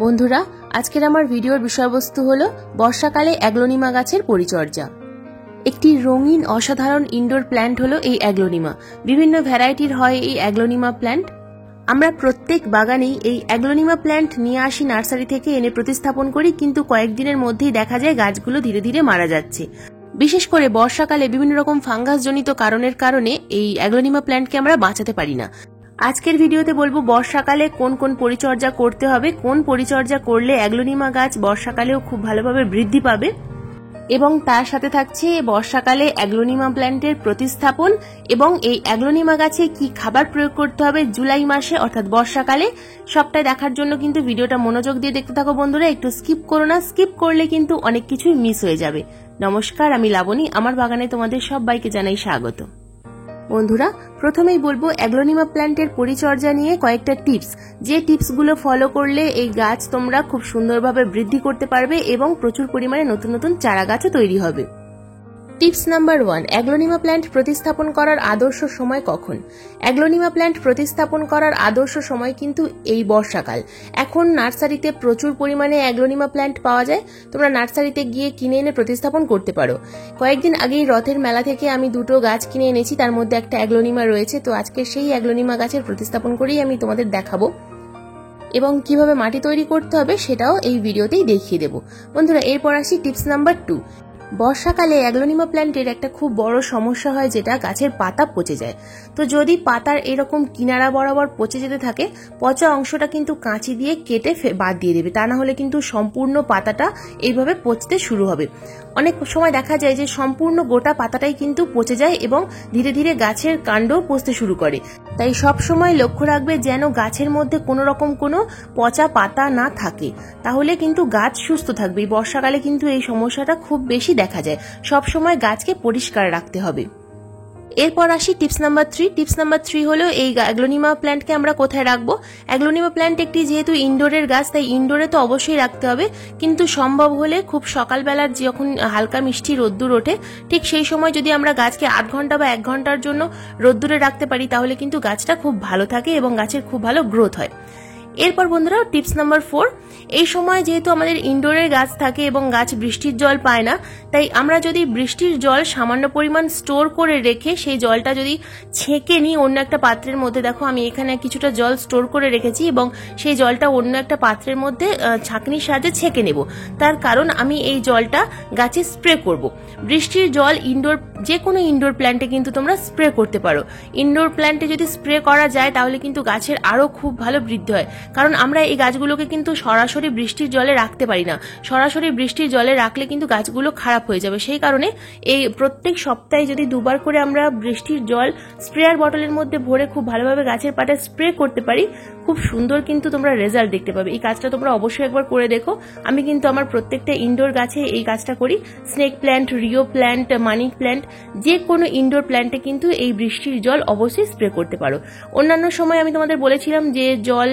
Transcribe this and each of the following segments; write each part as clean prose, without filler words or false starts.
বন্ধুরা, আজকের আমার ভিডিওর বিষয়বস্তু হলো বর্ষাকালে অ্যাগ্লোনিমা গাছের পরিচর্যা। একটি রঙিন অসাধারণ ইনডোর প্ল্যান্ট হলো এই অ্যাগ্লোনিমা। বিভিন্ন ভ্যারাইটির হয় এই অ্যাগ্লোনিমা প্ল্যান্ট। আমরা প্রত্যেক বাগানেই এই অ্যাগ্লোনিমা প্ল্যান্ট নিয়ে আসি নার্সারি থেকে, এনে প্রতিস্থাপন করি, কিন্তু কয়েকদিনের মধ্যেই দেখা যায় গাছগুলো ধীরে ধীরে মারা যাচ্ছে। বিশেষ করে বর্ষাকালে বিভিন্ন রকম ফাঙ্গাস জনিত কারণের কারণে এই অ্যাগ্লোনিমা প্ল্যান্টকে আমরা বাঁচাতে পারি না। আজকের ভিডিওতে বলবো বর্ষাকালে কোন কোন পরিচর্যা করতে হবে, কোন পরিচর্যা করলে অ্যাগ্লোনিমা গাছ বর্ষাকালেও খুব ভালোভাবে বৃদ্ধি পাবে, এবং তার সাথে থাকছে বর্ষাকালে অ্যাগ্লোনিমা প্ল্যান্টের প্রতিস্থাপন এবং এই অ্যাগ্লোনিমা গাছে কি খাবার প্রয়োগ করতে হবে জুলাই মাসে অর্থাৎ বর্ষাকালে। সবটাই দেখার জন্য কিন্তু ভিডিওটা মনোযোগ দিয়ে দেখতে থাকো বন্ধুরা, একটু স্কিপ করো না, স্কিপ করলে কিন্তু অনেক কিছুই মিস হয়ে যাবে। নমস্কার, আমি লাবণী, আমার বাগানে তোমাদের সবাইকে জানাই স্বাগত। বন্ধুরা, প্রথমেই বলবো অ্যাগ্লোনিমা প্ল্যান্টের পরিচর্যা নিয়ে কয়েকটা টিপস, যে টিপসগুলো ফলো করলে এই গাছ তোমরা খুব সুন্দরভাবে বৃদ্ধি করতে পারবে এবং প্রচুর পরিমাণে নতুন নতুন চারা গাছও তৈরি হবে। টিপস নাম্বার 1, অ্যাগ্লোনিমা প্ল্যান্ট প্রতিস্থাপন করার আদর্শ সময় কখন? অ্যাগ্লোনিমা প্ল্যান্ট প্রতিস্থাপন করার আদর্শ সময় কিন্তু এই বর্ষাকাল। এখন নার্সারিতে প্রচুর পরিমাণে অ্যাগ্লোনিমা প্ল্যান্ট পাওয়া যায়, তোমরা নার্সারিতে গিয়ে কিনে এনে প্রতিস্থাপন করতে পারো। কয়েকদিন আগেই রথের মেলা থেকে আমি দুটো গাছ কিনে এনেছি, তার মধ্যে একটা অ্যাগ্লোনিমা রয়েছে। তো আজকে সেই অ্যাগ্লোনিমা গাছের প্রতিস্থাপন করেই আমি তোমাদের দেখাবো এবং কিভাবে মাটি তৈরি করতে হবে সেটাও এই ভিডিওতেই দেখিয়ে দেবো। বন্ধুরা, এরপর আসি টিপস নাম্বার 2। বর্ষাকালে অ্যাগ্লোনিমা প্ল্যান্টের একটা খুব বড় সমস্যা হয়, যেটা গাছের পাতা পচে যায়। তো যদি পাতার এরকম কিনারা বরাবর পচে যেতে থাকে, পচা অংশটা কিন্তু কাঁচি দিয়ে কেটে বাদ দিয়ে দেবে, তা না হলে কিন্তু সম্পূর্ণ পাতাটা এইভাবে পচতে শুরু হবে। অনেক সময় দেখা যায় যে সম্পূর্ণ গোটা পাতাটাই কিন্তু পচে যায় এবং ধীরে ধীরে গাছের কাণ্ডও পচতে শুরু করে। তাই সব সময় লক্ষ্য রাখবে যেন গাছের মধ্যে কোনো রকম কোনো পচা পাতা না থাকে, তাহলে কিন্তু গাছ সুস্থ থাকবে। বর্ষাকালে কিন্তু এই সমস্যাটা খুব বেশি দেখা যায়, সব সময় গাছকে পরিষ্কার রাখতে হবে। এরপর আসি টিপস নাম্বার 3। টিপস নাম্বার 3 হলো এই অ্যাগ্লোনিমা প্ল্যান্টকে আমরা কোথায় রাখবো। অ্যাগ্লোনিমা প্ল্যান্ট একটি যেহেতু ইনডোরের গাছ, তাই ইনডোরে তো অবশ্যই রাখতে হবে, কিন্তু সম্ভব হলে খুব সকালবেলার যখন হালকা মিষ্টি রোদ্দুর ওঠে, ঠিক সেই সময় যদি আমরা গাছকে আধ ঘন্টা বা 1 ঘন্টার জন্য রোদ্দুরে রাখতে পারি, তাহলে কিন্তু গাছটা খুব ভালো থাকে এবং গাছের খুব ভালো গ্রোথ হয়। এরপর বন্ধুরা, টিপস নাম্বার 4। এই সময় যেহেতু আমাদের ইনডোরের গাছ থাকে এবং গাছ বৃষ্টির জল পায় না, তাই আমরা যদি বৃষ্টির জল সামান্য পরিমাণ স্টোর করে রেখে সেই জলটা যদি ছেঁকে নিই অন্য একটা পাত্রের মধ্যে, দেখো আমি এখানে কিছুটা জল স্টোর করে রেখেছি এবং সেই জলটা অন্য একটা পাত্রের মধ্যে ছাঁকনির সাহায্যে ছেঁকে নেব। তার কারণ আমি এই জলটা গাছে স্প্রে করব। বৃষ্টির জল ইনডোর যে কোনো ইনডোর প্ল্যান্টে কিন্তু তোমরা স্প্রে করতে পারো। ইনডোর প্ল্যান্টে যদি স্প্রে করা যায় তাহলে কিন্তু গাছের আরো খুব ভালো বৃদ্ধি হয়, কারণ আমরা এই গাছগুলোকে কিন্তু সরাসরি বৃষ্টির জলে রাখতে পারি না। সরাসরি বৃষ্টির জলে রাখলে কিন্তু গাছগুলো খারাপ হয়ে যাবে। সেই কারণে এই প্রত্যেক সপ্তাহে যদি 2 বার করে আমরা বৃষ্টির জল স্প্রেয়ার বটলের মধ্যে ভরে খুব ভালোভাবে গাছের পাতায় স্প্রে করতে পারি, খুব সুন্দর কিন্তু তোমরা রেজাল্ট দেখতে পাবে। এই কাজটা তোমরা অবশ্যই একবার করে দেখো। আমি কিন্তু আমার প্রত্যেকটা ইনডোর গাছে এই কাজটা করি। Snake plant, Rio plant, money plant, যে কোনো ইনডোর প্ল্যান্টে কিন্তু এই বৃষ্টির জল অবশ্যই স্প্রে করতে পারো। অন্যান্য সময় আমি তোমাদের বলেছিলাম যে জল,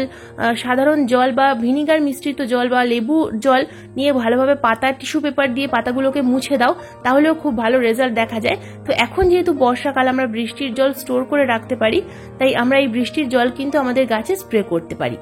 সাধারণ জল বা ভিনিগার মিশ্রিত জল বা লেবু জল নিয়ে ভালোভাবে পাতা টিস্যু পেপার দিয়ে পাতাগুলোকে মুছে দাও, তাহলেও খুব ভালো রেজাল্ট দেখা যায়। তো এখন যেহেতু বর্ষাকাল, আমরা বৃষ্টির জল স্টোর করে রাখতে পারি, তাই আমরা এই বৃষ্টির জল কিন্তু আমাদের গাছে স্প্রে করতে পারি।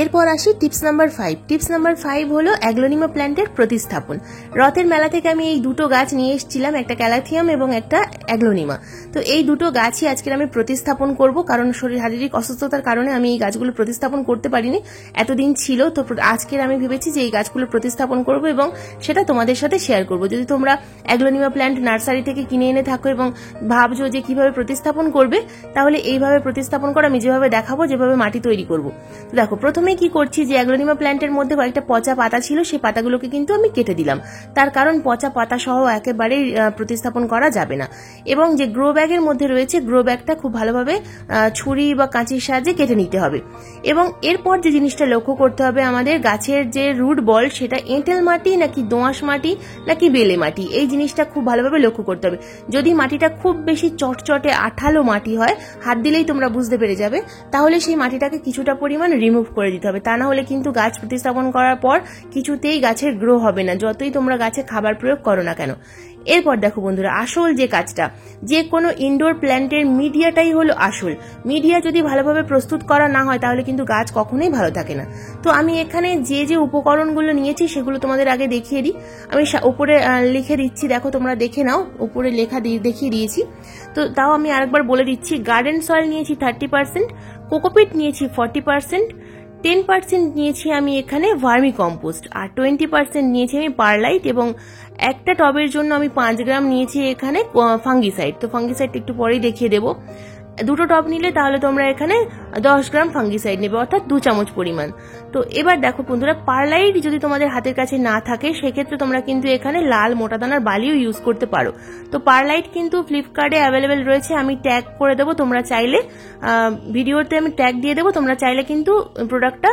এরপর আসি টিপস নাম্বার 5। টিপস নাম্বার 5 হলো অ্যাগ্লোনিমা প্ল্যান্টের প্রতিস্থাপন। রথের মেলা থেকে আমি এই দুটো গাছ নিয়ে এসেছিলাম, একটা ক্যালাথিয়াম এবং একটা অ্যাগ্লোনিমা। তো এই দুটো গাছই আজকে আমি প্রতিস্থাপন করব, কারণ শারীরিক অসুস্থতার কারণে আমি এই গাছগুলো প্রতিস্থাপন করতে পারিনি, এতদিন ছিল। তো আজকের আমি ভেবেছি যে এই গাছগুলো প্রতিস্থাপন করব এবং সেটা তোমাদের সাথে শেয়ার করব। যদি তোমরা অ্যাগ্লোনিমা প্ল্যান্ট নার্সারি থেকে কিনে এনে থাকো এবং ভাবছো যে কিভাবে প্রতিস্থাপন করবে, তাহলে এইভাবে প্রতিস্থাপন করে আমি যেভাবে দেখাবো, যেভাবে মাটি তৈরি করব। তো দেখো, প্রথমে কি করছি, যে অ্যাগ্লোনিমা প্ল্যান্টের মধ্যে কয়েকটা পচা পাতা ছিল, সেই পাতাগুলোকে কিন্তু আমি কেটে দিলাম। তার কারণ পচা পাতা সহ একেবারেই প্রতিস্থাপন করা যাবে না। এবং যে গ্রো ব্যাগের মধ্যে রয়েছে, গ্রো ব্যাগটা খুব ভালোভাবে ছুরি বা কাঁচির সাহায্যে কেটে নিতে হবে। এবং এরপর যে জিনিসটা লক্ষ্য করতে হবে, আমাদের গাছের যে রুট বল, সেটা এঁটেল মাটি নাকি দোআঁশ মাটি নাকি বেলে মাটি, এই জিনিসটা খুব ভালোভাবে লক্ষ্য করতে হবে। যদি মাটিটা খুব বেশি চটচটে আঠালো মাটি হয়, হাত দিলেই তোমরা বুঝতে পেরে যাবে, তাহলে সেই মাটিটাকে কিছুটা পরিমাণ রিমুভ করে করে দিতে হবে, তা না হলে কিন্তু গাছ প্রতিস্থাপন করার পর কিছুতেই গাছের গ্রো হবে না, যতই তোমরা গাছে খাবার প্রয়োগ করো না কেন। এরপর দেখো বন্ধুরা, আসল যে কাজটা, যে কোনো ইনডোর প্ল্যান্টের মিডিয়াটাই হলো আসল। মিডিয়া যদি ভালোভাবে প্রস্তুত করা না হয় তাহলে কিন্তু গাছ কখনোই ভালো থাকে না। তো আমি এখানে যে যে উপকরণগুলো নিয়েছি সেগুলো তোমাদের আগে দেখিয়ে দিই। আমি উপরে লিখে দিচ্ছি, দেখো তোমরা দেখে নাও, উপরে লেখা দেখিয়ে দিয়েছি। তো তাও আমি আরেকবার বলে দিচ্ছি, গার্ডেন সয়েল নিয়েছি 30%, কোকোপিট নিয়েছি 40%, 10% নিয়েছি আমি এখানে ভার্মি কম্পোস্ট, আর 20% নিয়েছি আমি পারলাইট, এবং একটা টবের জন্য আমি 5 গ্রাম নিয়েছি এখানে ফাঙ্গিসাইড। তো ফাঙ্গিসাইড একটু পরেই দেখিয়ে দেবো। দুটো টব নিলে তাহলে তোমরা এখানে 10 গ্রাম ফাঙ্গিসাইড নেবে, অর্থাৎ 2 চামচ পরিমাণ। তো এবার দেখো বন্ধুরা, পারলাইট যদি তোমাদের হাতের কাছে না থাকে সেক্ষেত্রে তোমরা কিন্তু এখানে লাল মোটা দানার বালিও ইউজ করতে পারো। তো পারলাইট কিন্তু ফ্লিপকার্টে অ্যাভেলেবেল রয়েছে, আমি ট্যাগ করে দেবো, তোমরা চাইলে ভিডিওতে আমি ট্যাগ দিয়ে দেবো, তোমরা চাইলে কিন্তু প্রোডাক্টটা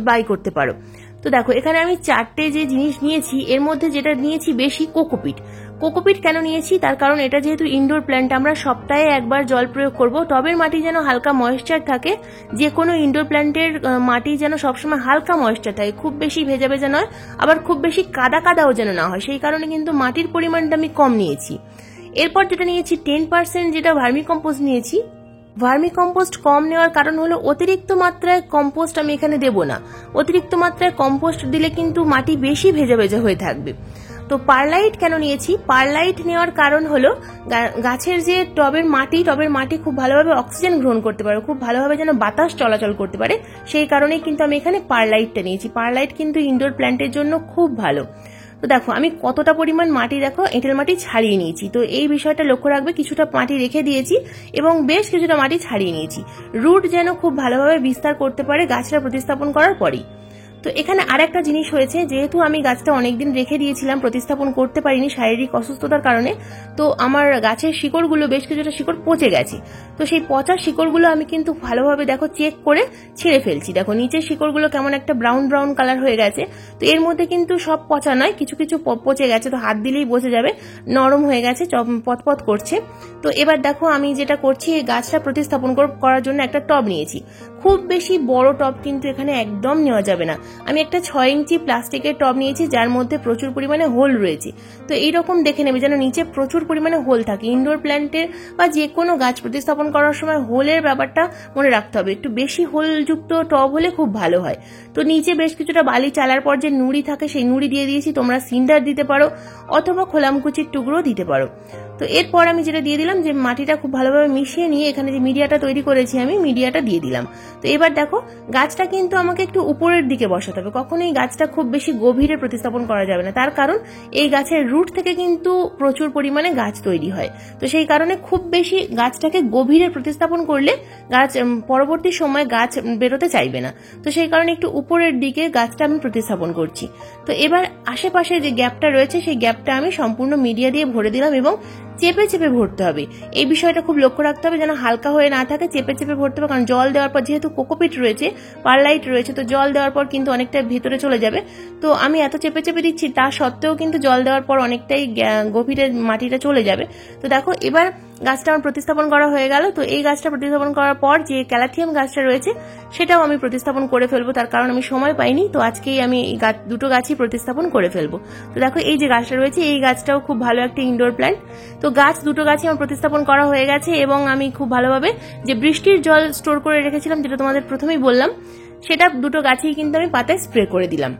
বাই করতে পারো। তো দেখো এখানে আমি 4টে যে জিনিস নিয়েছি, এর মধ্যে যেটা নিয়েছি বেশি কোকোপিট। কোকোপিট কেন নিয়েছি, তার কারণ এটা যেহেতু ইনডোর প্ল্যান্ট, আমরা সপ্তাহে একবার জল প্রয়োগ করব। টবের মাটি যেন হালকা ময়েশ্চার থাকে, যে কোনো ইনডোর প্ল্যান্টের মাটি যেন সবসময় হালকা ময়েশ্চার থাকে, খুব বেশি ভেজা ভেজা নয়, আবার খুব বেশি কাদা কাদাও যেন না হয়, সেই কারণে কিন্তু মাটির পরিমাণটা আমি কম নিয়েছি। এরপর যেটা নিয়েছি 10%, যেটা ভার্মি কম্পোস্ট নিয়েছি। ভার্মি কম্পোস্ট কম নেওয়ার কারণ হলো অতিরিক্ত মাত্রায় কম্পোস্ট আমি এখানে দেব না। অতিরিক্ত মাত্রায় কম্পোস্ট দিলে কিন্তু মাটি বেশি ভেজা ভেজা হয়ে থাকবে। তো পারলাইট কেন নিয়েছি, পারলাইট নেওয়ার কারণ হলো গাছের যে টবের মাটি খুব ভালোভাবে অক্সিজেন গ্রহণ করতে পারে, খুব ভালোভাবে যেন বাতাস চলাচল করতে পারে, সেই কারণেই কিন্তু আমি এখানে পারলাইটটা নিয়েছি। পারলাইট কিন্তু ইনডোর প্ল্যান্টের জন্য খুব ভালো। তো দেখো আমি কতটা পরিমাণ মাটি, দেখো এঁটেল মাটি ছাড়িয়ে নিয়েছি। তো এই বিষয়টা লক্ষ্য রাখবে, কিছুটা মাটি রেখে দিয়েছি এবং বেশ কিছুটা মাটি ছাড়িয়ে নিয়েছি, রুট যেন খুব ভালোভাবে বিস্তার করতে পারে গাছটা প্রতিস্থাপন করার পরই। তো এখানে আরেকটা জিনিস হয়েছে, যেহেতু আমি গাছটা অনেকদিন রেখে দিয়েছিলাম, প্রতিস্থাপন করতে পারিনি শারীরিক অসুস্থতার কারণে, তো আমার গাছের শিকড়গুলো বেশ কিছুটা শিকড় পচে গেছে। তো সেই পচা শিকড়গুলো আমি কিন্তু ভালোভাবে দেখো চেক করে ছিঁড়ে ফেলছি। দেখো নিচের শিকড়গুলো কেমন একটা ব্রাউন ব্রাউন কালার হয়ে গেছে। তো এর মধ্যে কিন্তু সব পচা নয়, কিছু কিছু পচে গেছে, তো হাত দিলেই বোঝা যাবে, নরম হয়ে গেছে, পতপত করছে। তো এবার দেখো আমি যেটা করছি, গাছটা প্রতিস্থাপন করার জন্য একটা টব নিয়েছি। খুব বেশি বড় টব কিন্তু এখানে একদম নেওয়া যাবে না। আমি একটা 6 ইঞ্চি প্লাস্টিকের টব নিয়েছি, যার মধ্যে প্রচুর পরিমাণে হোল রয়েছে। তো এইরকম দেখে নেবে যেন নিচে প্রচুর পরিমাণে হোল থাকে। ইনডোর প্ল্যান্টের বা যে কোনো গাছ প্রতিস্থাপন করার সময় হোলের ব্যাপারটা মনে রাখতে হবে, একটু বেশি হোলযুক্ত টব হলে খুব ভালো হয়। তো নিচে বেশ কিছুটা বালি চালার পর যে নুড়ি থাকে সেই নুড়ি দিয়ে দিয়েছি, তোমরা সিন্ডার দিতে পারো অথবা খোলামকুচির টুকরো দিতে পারো। তো এরপর আমি যেটা দিয়ে দিলাম, যে মাটিটা খুব ভালোভাবে মিশিয়ে নিয়ে এখানে যে মিডিয়াটা তৈরি করেছি আমি মিডিয়াটা দিয়ে দিলাম। তো এবার দেখো গাছটা কিন্তু আমাকে একটু উপরের দিকে বসাতে হবে, কখনোই গাছটা খুব বেশি গভীরে প্রতিস্থাপন করা যাবে না, তার কারণ এই গাছের রুট থেকে কিন্তু প্রচুর পরিমাণে গাছ তৈরি হয়। তো সেই কারণে খুব বেশি গাছটাকে গভীরে প্রতিস্থাপন করলে গাছ পরবর্তী সময় গাছ বেরোতে চাইবে না। তো সেই কারণে একটু উপরের দিকে গাছটা আমি প্রতিস্থাপন করছি। তো এবার আশেপাশে যে গ্যাপটা রয়েছে সেই গ্যাপটা আমি সম্পূর্ণ মিডিয়া দিয়ে ভরে দিলাম, এবং চেপে চেপে ভরতে হবে। এই বিষয়টা খুব লক্ষ্য রাখতে হবে যেন হালকা হয়ে না থাকে, চেপে চেপে ভরতে হবে, কারণ জল দেওয়ার পর যেহেতু কোকোপিট রয়েছে, পারলাইট রয়েছে, তো জল দেওয়ার পর কিন্তু অনেকটা ভেতরে চলে যাবে। তো আমি এত চেপে চেপে দিচ্ছি, তা সত্ত্বেও কিন্তু জল দেওয়ার পর অনেকটাই গভীরে মাটিটা চলে যাবে। তো দেখো এবার গাছটা আমার প্রতিস্থাপন করা হয়ে গেল। তো এই গাছটা প্রতিস্থাপন করার পর যে ক্যালাথিয়াম গাছটা রয়েছে সেটাও আমি প্রতিস্থাপন করে ফেলবো, তার কারণ আমি সময় পাইনি, তো আজকেই আমি দুটো গাছই প্রতিস্থাপন করে ফেলবো। তো দেখো এই যে গাছটা রয়েছে, এই গাছটাও খুব ভালো একটা ইনডোর প্ল্যান্ট। তো দুটো গাছই আমার প্রতিস্থাপন করা হয়ে গেছে, এবং আমি খুব ভালোভাবে যে বৃষ্টির জল স্টোর করে রেখেছিলাম, যেটা তোমাদের প্রথমেই বললাম, সেটা দুটো গাছেই কিন্তু আমি পাতায় স্প্রে করে দিলাম,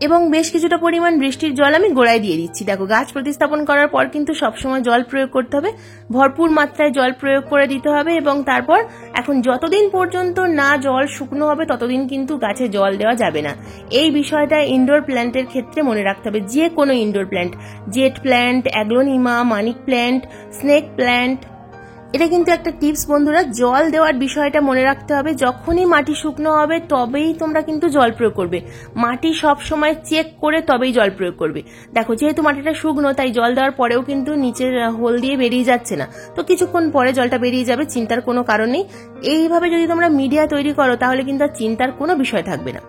এবং বেশ কিছুটা পরিমাণ বৃষ্টির জল আমি গোড়ায় দিয়ে দিচ্ছি। দেখো গাছ প্রতিস্থাপন করার পর কিন্তু সবসময় জল প্রয়োগ করতে হবে, ভরপুর মাত্রায় জল প্রয়োগ করে দিতে হবে, এবং তারপর এখন যতদিন পর্যন্ত না জল শুকনো হবে ততদিন কিন্তু গাছে জল দেওয়া যাবে না। এই বিষয়টা ইনডোর প্ল্যান্টের ক্ষেত্রে মনে রাখতে হবে, যে কোনো indoor plant, jade plant, aglaonema, money plant, snake plant, এটা কিন্তু একটা টিপস বন্ধুরা, জল দেওয়ার বিষয়টা মনে রাখতে হবে। যখনই মাটি শুকনো হবে তবেই তোমরা কিন্তু জল প্রয়োগ করবে, মাটি সব সময় চেক করে তবেই জল প্রয়োগ করবে। দেখো যেহেতু মাটিটা শুকনো, তাই জল দেওয়ার পরেও কিন্তু নিচের হোল দিয়ে বেরিয়ে যাচ্ছে না, তো কিছুক্ষণ পরে জলটা বেরিয়ে যাবে, চিন্তার কোনো কারণ নেই। এইভাবে যদি তোমরা মিডিয়া তৈরি করো তাহলে কিন্তু আর চিন্তার কোনো বিষয় থাকবে না।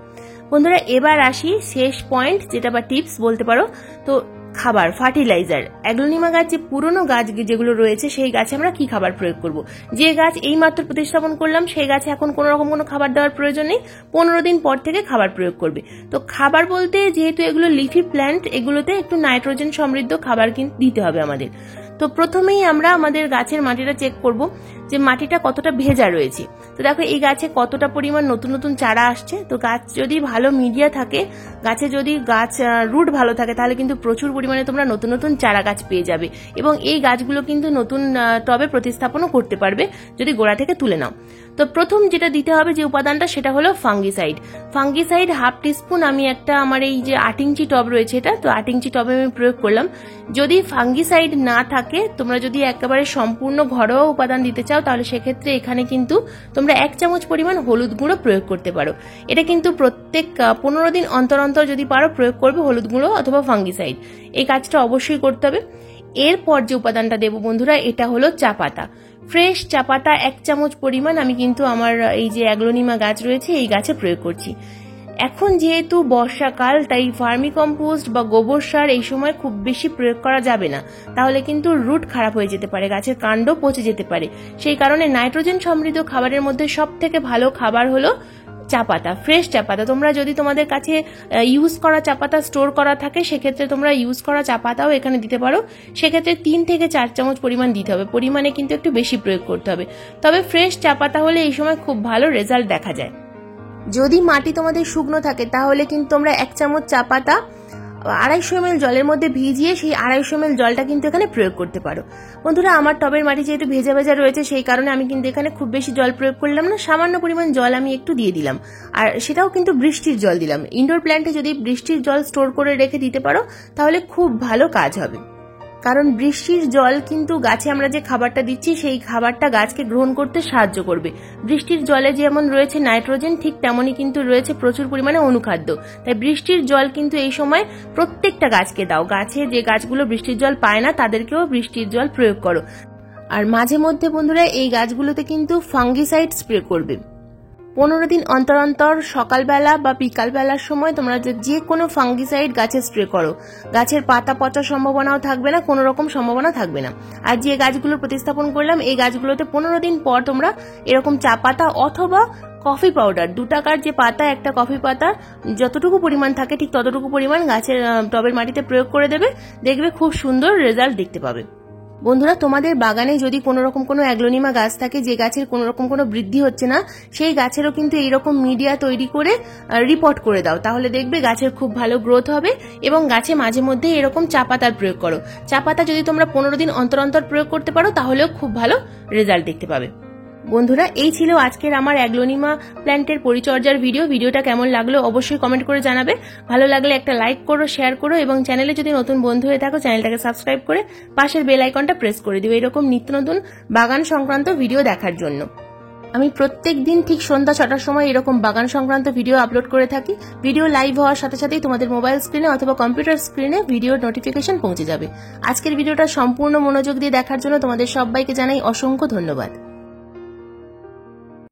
বন্ধুরা এবার আসি শেষ পয়েন্ট, যেটা বা টিপস বলতে পারো। তো খাবার ফার্টিলাইজার, অ্যাগ্লোনিমা গাছ যে পুরনো গাছ যেগুলো রয়েছে সেই গাছে আমরা কি খাবার প্রয়োগ করব। যে গাছ এইমাত্র প্রতিস্থাপন করলাম সেই গাছে এখন কোনো রকম কোনো খাবার দেওয়ার প্রয়োজন নেই, 15 দিন পর থেকে খাবার প্রয়োগ করবে। তো খাবার বলতে যেহেতু এগুলো লিফি প্ল্যান্ট, এগুলোতে একটু নাইট্রোজেন সমৃদ্ধ খাবার কিন্তু দিতে হবে আমাদের। তো প্রথমেই আমরা আমাদের গাছের মাটিটা চেক করব যে মাটিটা কতটা ভেজা রয়েছে। তো দেখো এই গাছে কতটা পরিমাণ নতুন নতুন চারা আসছে। তো গাছ যদি ভালো মিডিয়া থাকে, গাছে যদি রুট ভালো থাকে, তাহলে কিন্তু প্রচুর পরিমাণে তোমরা নতুন নতুন চারা গাছ পেয়ে যাবে এবং এই গাছগুলো কিন্তু নতুন টবে প্রতিস্থাপনও করতে পারবে যদি গোড়া থেকে তুলে নাও। তো প্রথম যেটা দিতে হবে যে উপাদানটা সেটা হলো ফাঙ্গিসাইড। ফাঙ্গিসাইড 1/2 টিস্পুন আমি আমার এই যে 8 ইঞ্চি টব রয়েছে এটা, তো 8 ইঞ্চি টবে আমি প্রয়োগ করলাম। যদি ফাঙ্গিসাইড না থাকে, তোমরা যদি একেবারে সম্পূর্ণ ঘরোয়া উপাদান দিতে চাও, তাহলে সেক্ষেত্রে এখানে কিন্তু তোমরা 1 চামচ পরিমাণ হলুদ গুঁড়ো প্রয়োগ করতে পারো। এটা কিন্তু প্রত্যেক 15 দিন অন্তর অন্তর যদি পারো প্রয়োগ করবে হলুদ গুঁড়ো অথবা ফাঙ্গিসাইড। এই কাজটা অবশ্যই করতে হবে। এরপর যে উপাদানটা দেবো বন্ধুরা, এটা হলো চা পাতা। ফ্রেশ চা পাতা 1 চামচ পরিমাণ আমি কিন্তু আমার এই যে অ্যাগ্লোনিমা গাছ রয়েছে এই গাছে প্রয়োগ করছি। এখন যেহেতু বর্ষাকাল, তাই ভার্মি কম্পোস্ট বা গোবর সার এই সময় খুব বেশি প্রয়োগ করা যাবে না, তাহলে কিন্তু রুট খারাপ হয়ে যেতে পারে, গাছের কাণ্ড পচে যেতে পারে। সেই কারণে নাইট্রোজেন সমৃদ্ধ খাবারের মধ্যে সব থেকে ভালো খাবার হলো চা পাতা, ফ্রেশ চা পাতা। তোমরা যদি তোমাদের কাছে ইউজ করা চা পাতা স্টোর করা থাকে, সেক্ষেত্রে তোমরা ইউজ করা চা পাতাও এখানে দিতে পারো। সেক্ষেত্রে 3 থেকে 4 চামচ পরিমাণ দিতে হবে, পরিমাণে কিন্তু একটু বেশি প্রয়োগ করতে হবে। তবে ফ্রেশ চা পাতা হলে এই সময় খুব ভালো রেজাল্ট দেখা যায়। যদি মাটি তোমাদের শুকনো থাকে, তাহলে কিন্তু তোমরা 1 চামচ চা পাতা 250 ml জলের মধ্যে ভিজিয়ে সেই 250 ml জলটা কিন্তু এখানে প্রয়োগ করতে পারো। বন্ধুরা, আমার টবের মাটি যেহেতু ভেজা ভেজা রয়েছে, সেই কারণে আমি কিন্তু এখানে খুব বেশি জল প্রয়োগ করলাম না, সামান্য পরিমাণ জল আমি একটু দিয়ে দিলাম। আর সেটাও কিন্তু বৃষ্টির জল দিলাম। ইনডোর প্ল্যান্টে যদি বৃষ্টির জল স্টোর করে রেখে দিতে পারো, তাহলে খুব ভালো কাজ হবে। কারণ বৃষ্টির জল কিন্তু গাছে আমরা যে খাবারটা দিচ্ছি সেই খাবারটা গাছকে গ্রহণ করতে সাহায্য করবে। বৃষ্টির জলে যেমন রয়েছে নাইট্রোজেন, ঠিক তেমনই কিন্তু রয়েছে প্রচুর পরিমাণে অনুখাদ্য। তাই বৃষ্টির জল কিন্তু এই সময় প্রত্যেকটা গাছকে দাও। গাছে যে গাছগুলো বৃষ্টির জল পায় না, তাদেরকেও বৃষ্টির জল প্রয়োগ করো। আর মাঝে মধ্যে বন্ধুরা এই গাছগুলোতে কিন্তু ফাঙ্গিসাইড স্প্রে করবে। 15 দিন অন্তর অন্তর সকালবেলা বা বিকালবেলার সময় তোমরা যে কোনো ফাঙ্গিসাইড গাছে স্প্রে করো। গাছের পাতা পচার সম্ভাবনাও থাকবে না, কোনো রকম সম্ভাবনা থাকবে না। আর যে গাছগুলো প্রতিস্থাপন করলাম, এই গাছগুলোতে 15 দিন পর তোমরা এরকম চা পাতা অথবা কফি পাউডার, 2 টাকার যে পাতা, একটা কফি পাতা যতটুকু পরিমাণ থাকে ঠিক ততটুকু পরিমাণ গাছের টবের মাটিতে প্রয়োগ করে দেবে। দেখবে খুব সুন্দর রেজাল্ট দেখতে পাবে। বন্ধুরা, তোমাদের বাগানে যদি কোনো রকম কোনো অ্যাগ্লোনিমা গাছ থাকে যে গাছের কোনো রকম কোনো বৃদ্ধি হচ্ছে না, সেই গাছেরও কিন্তু এইরকম মিডিয়া তৈরি করে রিপোর্ট করে দাও। তাহলে দেখবে গাছের খুব ভালো গ্রোথ হবে। এবং গাছে মাঝে মধ্যে এরকম চা পাতার প্রয়োগ করো। চা পাতা যদি তোমরা 15 দিন অন্তর অন্তর প্রয়োগ করতে পারো, তাহলেও খুব ভালো রেজাল্ট দেখতে পাবে। বন্ধুরা, এই ছিল আজকের আমার অ্যাগ্লোনিমা প্ল্যান্টের পরিচর্যার ভিডিওটা কেমন লাগলো অবশ্যই কমেন্ট করে জানাবে। ভালো লাগলে একটা লাইক করো, শেয়ার করো এবং চ্যানেলে যদি নতুন বন্ধু হয়ে থাকো চ্যানেলটাকে সাবস্ক্রাইব করে পাশের বেল আইকনটা প্রেস করে দিও এরকম নিত্য নতুন বাগান সংক্রান্ত ভিডিও দেখার জন্য। আমি প্রত্যেক দিন ঠিক সন্ধ্যা 6টার সময় এরকম বাগান সংক্রান্ত ভিডিও আপলোড করে থাকি। ভিডিও লাইভ হওয়ার সাথে সাথেই তোমাদের মোবাইল স্ক্রিনে অথবা কম্পিউটার স্ক্রিনে ভিডিওর নোটিফিকেশন পৌঁছে যাবে। আজকের ভিডিওটা সম্পূর্ণ মনোযোগ দিয়ে দেখার জন্য তোমাদের সবাইকে জানাই অসংখ্য ধন্যবাদ।